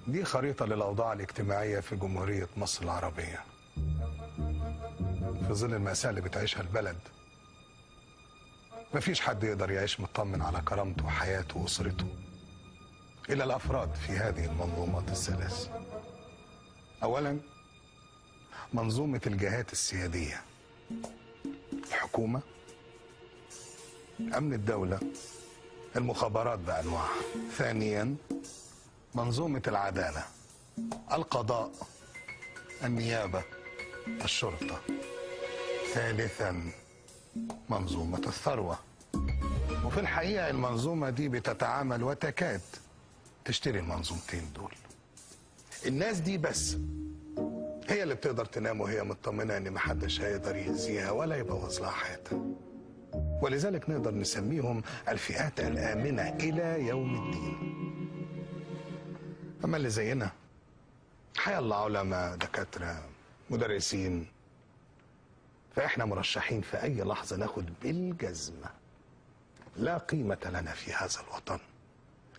دي خريطة للأوضاع الاجتماعية في جمهورية مصر العربية في ظل المأساة اللي بتعيشها البلد. مفيش حد يقدر يعيش مطمن على كرامته وحياته وأسرته إلا الأفراد في هذه المنظومات الثلاث. أولا، منظومة الجهات السيادية، الحكومة، أمن الدولة، المخابرات بأنواعها. ثانيا، منظومة العدالة، القضاء، النيابة، الشرطة. ثالثا، منظومة الثروة. وفي الحقيقة المنظومة دي بتتعامل وتكاد تشتري المنظومتين دول. الناس دي بس هي اللي بتقدر تنام وهي مطمنة ان محدش هيقدر يأذيها ولا يبوظ لها حياتها. ولذلك نقدر نسميهم الفئات الآمنة إلى يوم الدين. أما اللي زينا حيالله علماء، دكاترة، مدرسين، فإحنا مرشحين في أي لحظة ناخد بالجزمة. لا قيمة لنا في هذا الوطن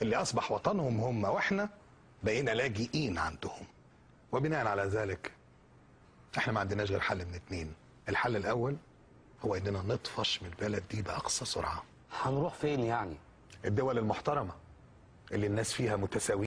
اللي أصبح وطنهم هم، وإحنا بقينا لاجئين عندهم. وبناء على ذلك إحنا ما عندناش غير حل من اتنين. الحل الأول هو إننا نطفش من البلد دي بأقصى سرعة. هنروح فين يعني؟ الدول المحترمة اللي الناس فيها متساويين